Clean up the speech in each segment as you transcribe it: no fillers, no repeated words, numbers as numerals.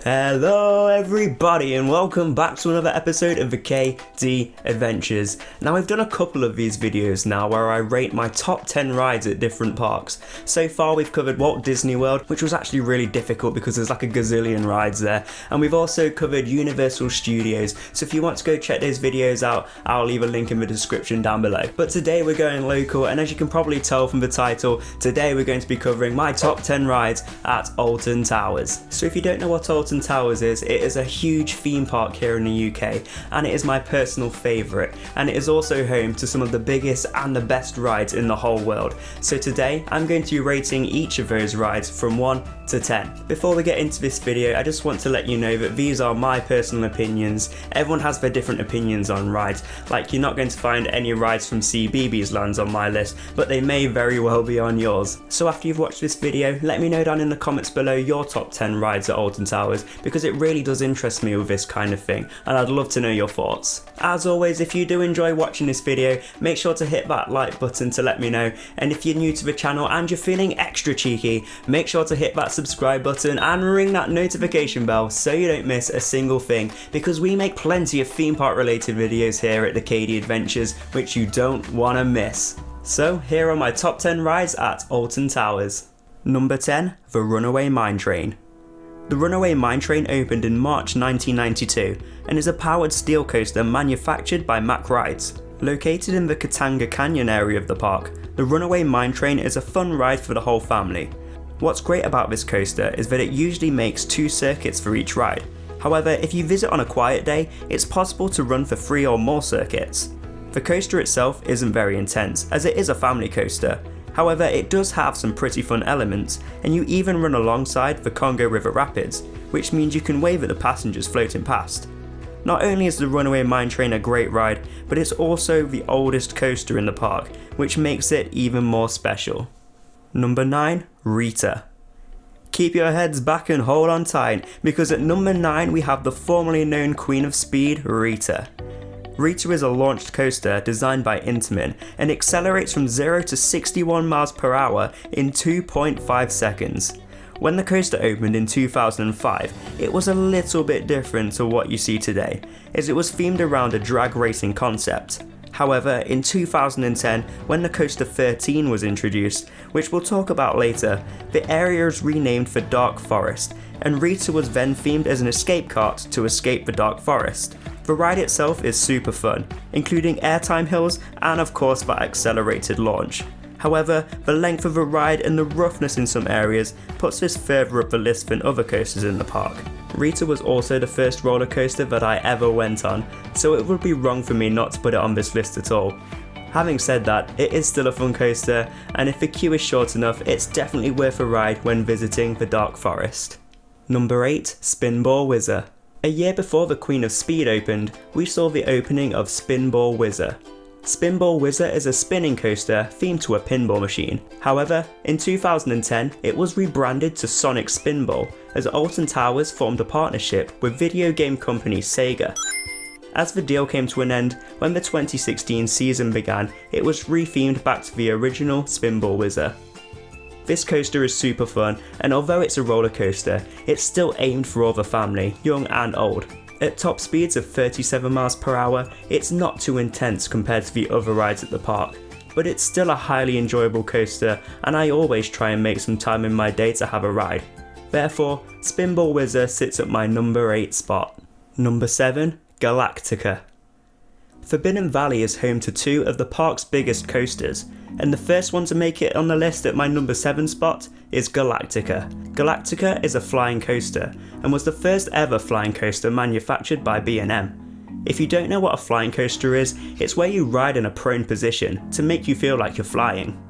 Hello everybody and welcome back to another episode of the KD Adventures. Now I've done a couple of these videos now where I rate my top 10 rides at different parks. So far we've covered Walt Disney World, which was actually really difficult because there's like a gazillion rides there. And we've also covered Universal Studios, so if you want to go check those videos out, I'll leave a link in the description down below. But today we're going local, and as you can probably tell from the title, today we're going to be covering my top 10 rides at Alton Towers. So if you don't know what Alton Towers is, it is a huge theme park here in the UK, and it is my personal favourite, and it is also home to some of the biggest and the best rides in the whole world. So today I'm going to be rating each of those rides from 1 to 10. Before we get into this video, I just want to let you know that these are my personal opinions. Everyone has their different opinions on rides, like you're not going to find any rides from CBeebies Lands on my list, but they may very well be on yours. So after you've watched this video, let me know down in the comments below your top 10 rides at Alton Towers, because it really does interest me with this kind of thing, and I'd love to know your thoughts. As always, if you do enjoy watching this video, make sure to hit that like button to let me know, and if you're new to the channel and you're feeling extra cheeky, make sure to hit that subscribe button and ring that notification bell so you don't miss a single thing, because we make plenty of theme park related videos here at the KD Adventures which you don't want to miss. So here are my top 10 rides at Alton Towers. Number 10, the Runaway Mine Train. The Runaway Mine Train opened in March 1992 and is a powered steel coaster manufactured by Mack Rides. Located in the Katanga Canyon area of the park, the Runaway Mine Train is a fun ride for the whole family. What's great about this coaster is that it usually makes 2 circuits for each ride. However, if you visit on a quiet day, it's possible to run for 3 or more circuits. The coaster itself isn't very intense, as it is a family coaster. However, it does have some pretty fun elements, and you even run alongside the Congo River Rapids, which means you can wave at the passengers floating past. Not only is the Runaway Mine Train a great ride, but it's also the oldest coaster in the park, which makes it even more special. Number 9, Rita. Keep your heads back and hold on tight, because at number 9 we have the formerly known Queen of Speed, Rita. Rita is a launched coaster designed by Intamin and accelerates from 0 to 61 miles per hour in 2.5 seconds. When the coaster opened in 2005, it was a little bit different to what you see today, as it was themed around a drag racing concept. However, in 2010, when the Coaster 13 was introduced, which we'll talk about later, the area was renamed for Dark Forest, and Rita was then themed as an escape cart to escape the Dark Forest. The ride itself is super fun, including airtime hills and of course that accelerated launch. However, the length of the ride and the roughness in some areas puts this further up the list than other coasters in the park. Rita was also the first roller coaster that I ever went on, so it would be wrong for me not to put it on this list at all. Having said that, it is still a fun coaster, and if the queue is short enough, it's definitely worth a ride when visiting the Dark Forest. Number 8, Spinball Whizzer. A year before the Queen of Speed opened, we saw the opening of Spinball Whizzer. Spinball Whizzer is a spinning coaster themed to a pinball machine. However, in 2010, it was rebranded to Sonic Spinball, as Alton Towers formed a partnership with video game company Sega. As the deal came to an end, when the 2016 season began, it was rethemed back to the original Spinball Whizzer. This coaster is super fun, and although it's a roller coaster, it's still aimed for all the family, young and old. At top speeds of 37 miles per hour, it's not too intense compared to the other rides at the park, but it's still a highly enjoyable coaster, and I always try and make some time in my day to have a ride. Therefore, Spinball Whizzer sits at my number 8 spot. Number 7, Galactica. Forbidden Valley is home to 2 of the park's biggest coasters, and the first one to make it on the list at my number 7 spot is Galactica. Galactica is a flying coaster, and was the first ever flying coaster manufactured by B&M. If you don't know what a flying coaster is, it's where you ride in a prone position to make you feel like you're flying.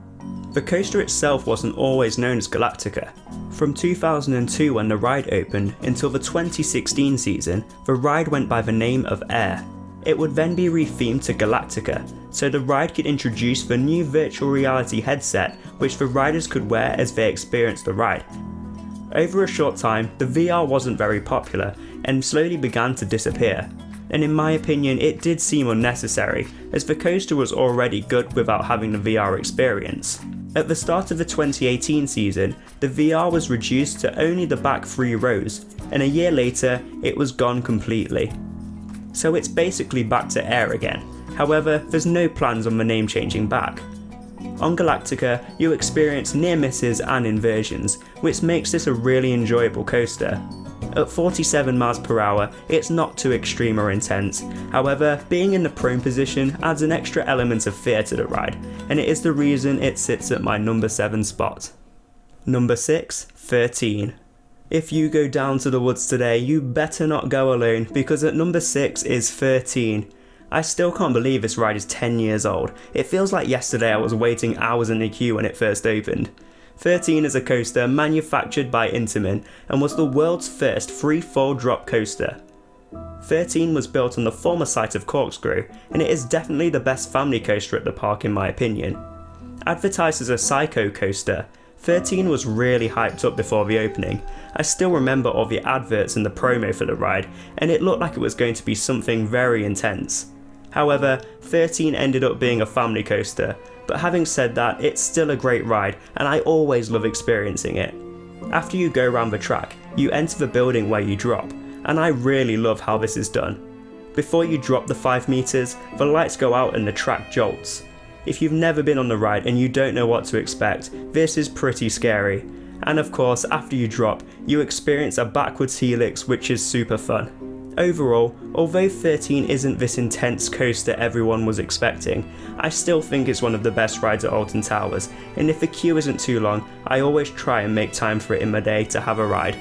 The coaster itself wasn't always known as Galactica. From 2002 when the ride opened until the 2016 season, the ride went by the name of Air. It would then be rethemed to Galactica, so the ride could introduce the new virtual reality headset which the riders could wear as they experienced the ride. Over a short time, the VR wasn't very popular and slowly began to disappear, and in my opinion it did seem unnecessary, as the coaster was already good without having the VR experience. At the start of the 2018 season, the VR was reduced to only the back 3 rows, and a year later, it was gone completely. So it's basically back to air again, however, there's no plans on the name changing back. On Galactica, you experience near misses and inversions, which makes this a really enjoyable coaster. At 47 miles per hour, it's not too extreme or intense, however, being in the prone position adds an extra element of fear to the ride, and it is the reason it sits at my number 7 spot. Number 6, 13. If you go down to the woods today, you better not go alone, because at number 6 is 13. I still can't believe this ride is 10 years old. It feels like yesterday I was waiting hours in the queue when it first opened. 13 is a coaster manufactured by Intamin and was the world's first free-fall drop coaster. 13 was built on the former site of Corkscrew, and it is definitely the best family coaster at the park in my opinion. Advertised as a psycho coaster, 13 was really hyped up before the opening. I still remember all the adverts and the promo for the ride, and it looked like it was going to be something very intense. However, 13 ended up being a family coaster, but having said that, it's still a great ride and I always love experiencing it. After you go around the track, you enter the building where you drop, and I really love how this is done. Before you drop the 5 meters, the lights go out and the track jolts. If you've never been on the ride and you don't know what to expect, this is pretty scary. And of course, after you drop, you experience a backwards helix, which is super fun. Overall, although 13 isn't this intense coaster everyone was expecting, I still think it's one of the best rides at Alton Towers, and if the queue isn't too long, I always try and make time for it in my day to have a ride.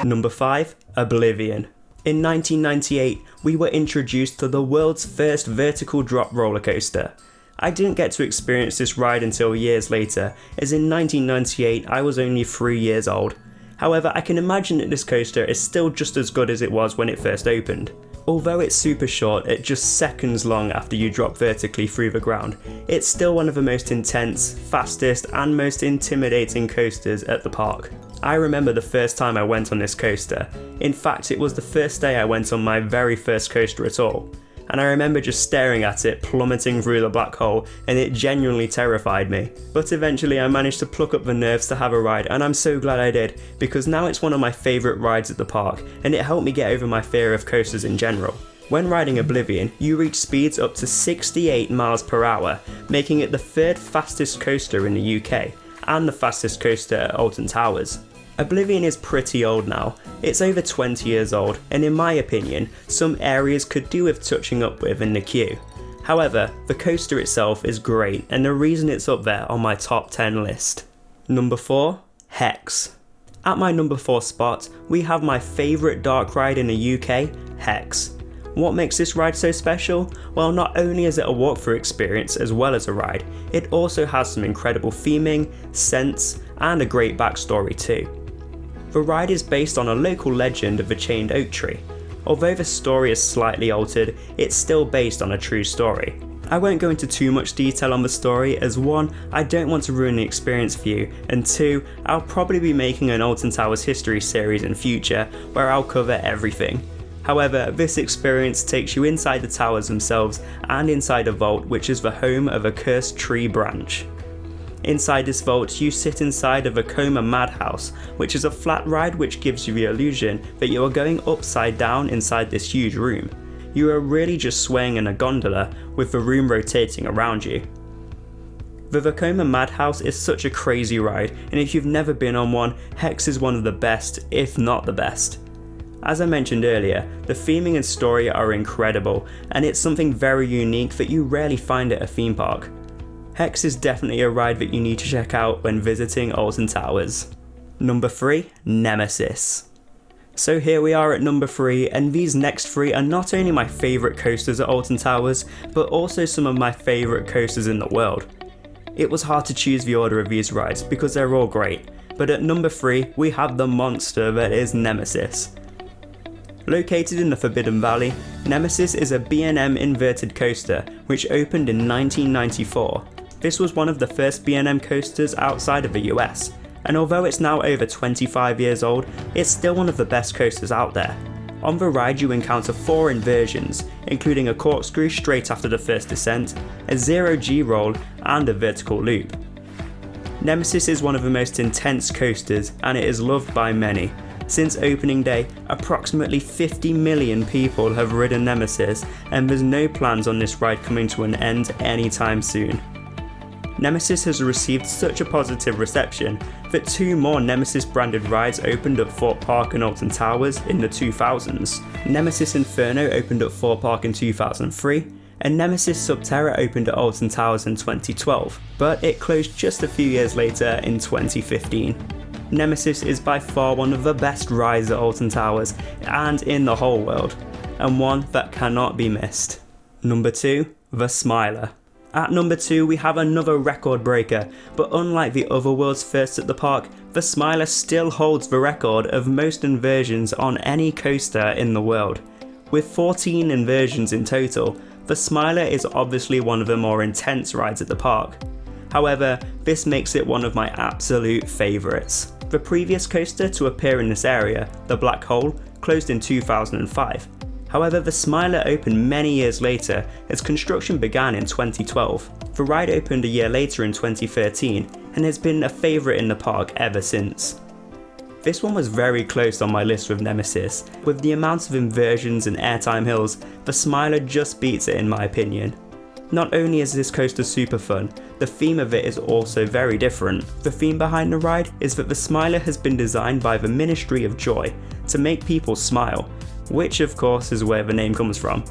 Number 5, Oblivion. In 1998, we were introduced to the world's first vertical drop roller coaster. I didn't get to experience this ride until years later, as in 1998 I was only 3 years old. However, I can imagine that this coaster is still just as good as it was when it first opened. Although it's super short at just seconds long after you drop vertically through the ground, it's still one of the most intense, fastest and most intimidating coasters at the park. I remember the first time I went on this coaster. In fact, it was the first day I went on my very first coaster at all. And I remember just staring at it plummeting through the black hole, and it genuinely terrified me. But eventually I managed to pluck up the nerves to have a ride, and I'm so glad I did, because now it's one of my favourite rides at the park, and it helped me get over my fear of coasters in general. When riding Oblivion, you reach speeds up to 68 miles per hour, making it the 3rd fastest coaster in the UK, and the fastest coaster at Alton Towers. Oblivion is pretty old now, it's over 20 years old, and in my opinion, some areas could do with touching up with in the queue. However, the coaster itself is great, and the reason it's up there on my top 10 list. Number 4, Hex. At my number 4 spot, we have my favourite dark ride in the UK, Hex. What makes this ride so special? Well, not only is it a walkthrough experience as well as a ride, it also has some incredible theming, scents, and a great backstory too. The ride is based on a local legend of the chained oak tree. Although the story is slightly altered, it's still based on a true story. I won't go into too much detail on the story, as 1, I don't want to ruin the experience for you, and 2, I'll probably be making an Alton Towers history series in future where I'll cover everything. However, this experience takes you inside the towers themselves and inside a vault which is the home of a cursed tree branch. Inside this vault, you sit inside of a coma madhouse, which is a flat ride which gives you the illusion that you are going upside down inside this huge room. You are really just swaying in a gondola with the room rotating around you. The Vekoma Madhouse is such a crazy ride, and if you've never been on one, Hex is one of the best, if not the best. As I mentioned earlier, the theming and story are incredible, and it's something very unique that you rarely find at a theme park. Hex is definitely a ride that you need to check out when visiting Alton Towers. Number 3, Nemesis. So here we are at number 3, and these next 3 are not only my favourite coasters at Alton Towers, but also some of my favourite coasters in the world. It was hard to choose the order of these rides because they're all great, but at number 3 we have the monster that is Nemesis. Located in the Forbidden Valley, Nemesis is a B&M inverted coaster which opened in 1994. This was one of the first B&M coasters outside of the US, and although it's now over 25 years old, it's still one of the best coasters out there. On the ride you encounter 4 inversions, including a corkscrew straight after the first descent, a 0G roll, and a vertical loop. Nemesis is one of the most intense coasters and it is loved by many. Since opening day, approximately 50 million people have ridden Nemesis and there's no plans on this ride coming to an end anytime soon. Nemesis has received such a positive reception that 2 more Nemesis branded rides opened at Thorpe Park and Alton Towers in the 2000s. Nemesis Inferno opened at Thorpe Park in 2003, and Nemesis Subterra opened at Alton Towers in 2012, but it closed just a few years later in 2015. Nemesis is by far one of the best rides at Alton Towers and in the whole world, and one that cannot be missed. Number 2, the Smiler. At number 2 we have another record breaker, but unlike the other world's firsts at the park, the Smiler still holds the record of most inversions on any coaster in the world. With 14 inversions in total, the Smiler is obviously one of the more intense rides at the park. However, this makes it one of my absolute favourites. The previous coaster to appear in this area, the Black Hole, closed in 2005. However, the Smiler opened many years later as construction began in 2012. The ride opened a year later in 2013 and has been a favourite in the park ever since. This one was very close on my list with Nemesis. With the amount of inversions and airtime hills, the Smiler just beats it in my opinion. Not only is this coaster super fun, the theme of it is also very different. The theme behind the ride is that the Smiler has been designed by the Ministry of Joy to make people smile, which of course is where the name comes from.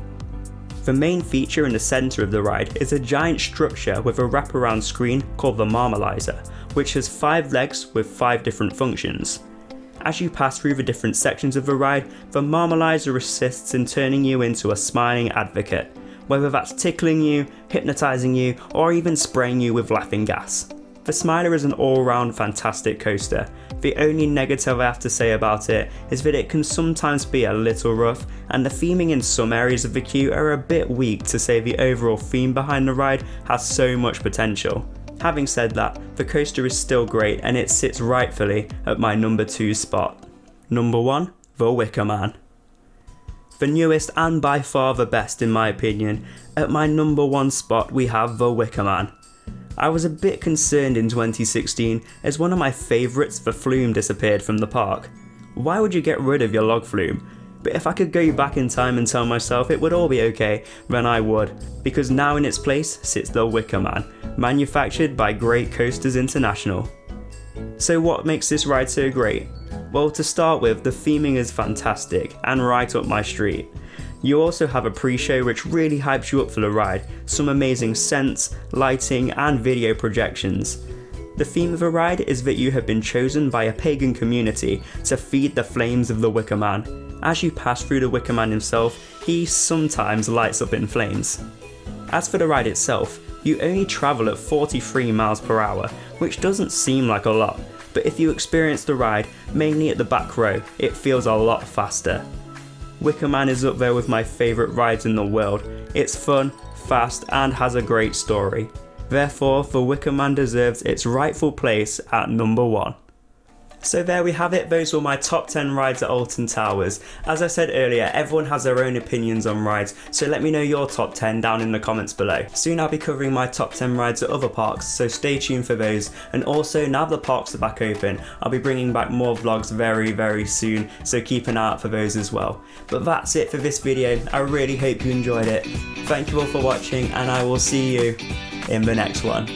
The main feature in the centre of the ride is a giant structure with a wraparound screen called the Marmalizer, which has 5 legs with 5 different functions. As you pass through the different sections of the ride, the Marmalizer assists in turning you into a smiling advocate, whether that's tickling you, hypnotising you, or even spraying you with laughing gas. The Smiler is an all-round fantastic coaster. The only negative I have to say about it is that it can sometimes be a little rough, and the theming in some areas of the queue are a bit weak to say the overall theme behind the ride has so much potential. Having said that, the coaster is still great and it sits rightfully at my number 2 spot. Number 1, the Wicker Man. The newest and by far the best in my opinion, at my number 1 spot we have the Wicker Man. I was a bit concerned in 2016 as one of my favourites, the flume, disappeared from the park. Why would you get rid of your log flume? But if I could go back in time and tell myself it would all be okay, then I would, because now in its place sits the Wicker Man, manufactured by Great Coasters International. So what makes this ride so great? Well, to start with, the theming is fantastic and right up my street. You also have a pre-show which really hypes you up for the ride, some amazing scents, lighting and video projections. The theme of the ride is that you have been chosen by a pagan community to feed the flames of the Wicker Man. As you pass through the Wicker Man himself, he sometimes lights up in flames. As for the ride itself, you only travel at 43 miles per hour, which doesn't seem like a lot, but if you experience the ride, mainly at the back row, it feels a lot faster. Wicker Man is up there with my favourite rides in the world. It's fun, fast and has a great story. Therefore, the Wicker Man deserves its rightful place at number 1. So there we have it, those were my top 10 rides at Alton Towers. As I said earlier, everyone has their own opinions on rides, so let me know your top 10 down in the comments below. Soon I'll be covering my top 10 rides at other parks, so stay tuned for those. And also, now the parks are back open, I'll be bringing back more vlogs very soon, so keep an eye out for those as well. But that's it for this video, I really hope you enjoyed it. Thank you all for watching, and I will see you in the next one.